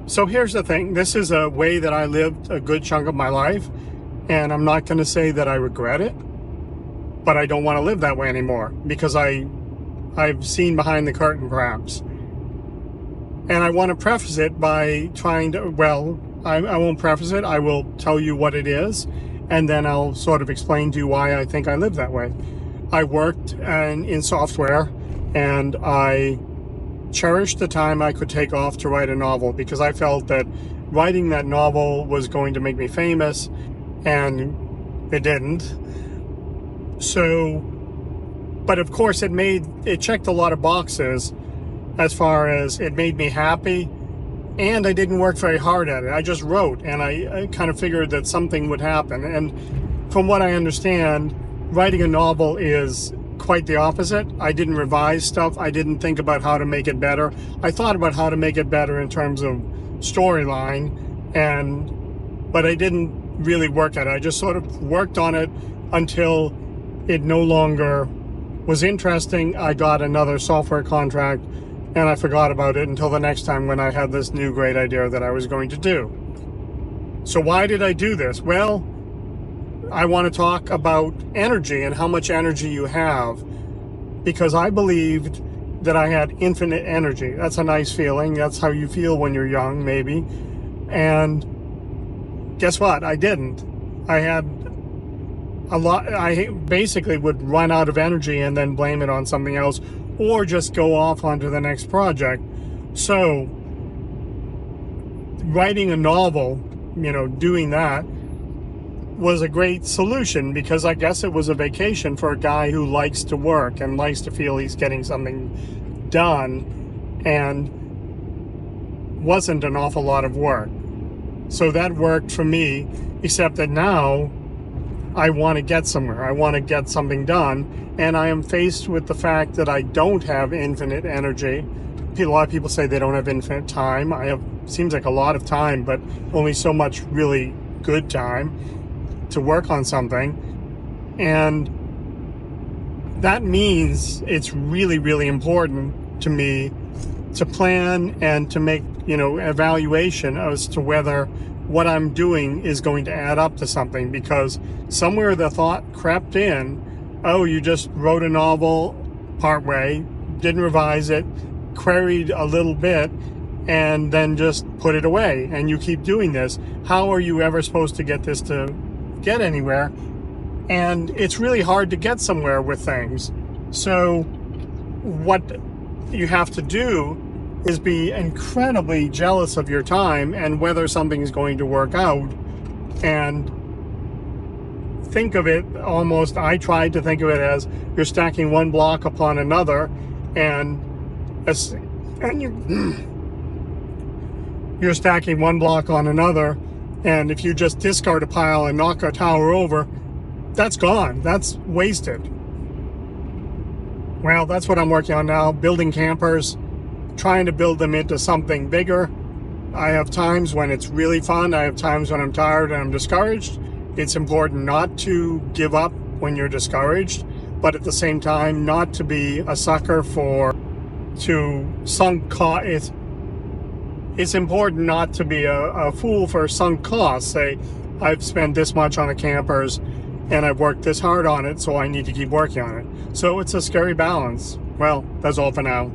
So here's the thing. This is a way that I lived a good chunk of my life, and I'm not going to say that I regret it, but I don't want to live that way anymore because I've seen behind the curtain, perhaps. And I want to preface it by trying to, well, I won't preface it. I will tell you what it is, and then I'll sort of explain to you why I think I live that way. I worked in software, and I cherished the time I could take off to write a novel because I felt that writing that novel was going to make me famous, and it didn't. So, but of course it checked a lot of boxes as far as it made me happy, and I didn't work very hard at it. I just wrote, and I kind of figured that something would happen. And from what I understand, writing a novel is quite the opposite. I didn't revise stuff. I didn't think about how to make it better. I thought about how to make it better in terms of storyline, but I didn't really work at it. I just sort of worked on it until it no longer was interesting. I got another software contract, and I forgot about it until the next time when I had this new great idea that I was going to do. So why did I do this? Well, I want to talk about energy and how much energy you have, because I believed that I had infinite energy. That's a nice feeling. That's how you feel when you're young, maybe. And guess what? I didn't. I had a lot. I basically would run out of energy and then blame it on something else, or just go off onto the next project. So writing a novel, doing that was a great solution, because I guess it was a vacation for a guy who likes to work and likes to feel he's getting something done, and wasn't an awful lot of work. So that worked for me, except that now I want to get somewhere. I want to get something done, and I am faced with the fact that I don't have infinite energy. A lot of people say they don't have infinite time. I have, seems like a lot of time, but only so much really good time to work on something. And that means it's really, really important to me to plan and to make, evaluation as to whether what I'm doing is going to add up to something, because somewhere the thought crept in, oh, you just wrote a novel partway, didn't revise it, queried a little bit, and then just put it away, and you keep doing this. How are you ever supposed to get this to get anywhere? And it's really hard to get somewhere with things. So what you have to do is be incredibly jealous of your time and whether something is going to work out, and think of it almost, I tried to think of it as you're stacking one block upon another, and you're stacking one block on another, and if you just discard a pile and knock a tower over, that's gone. That's wasted. Well, that's what I'm working on now, building campers, trying to build them into something bigger. I have times when it's really fun. I have times when I'm tired and I'm discouraged. It's important not to give up when you're discouraged, but at the same time, not to be a sucker to sunk costs. It's important not to be a fool for sunk costs. Say, I've spent this much on the campers and I've worked this hard on it, so I need to keep working on it. So it's a scary balance. Well, that's all for now.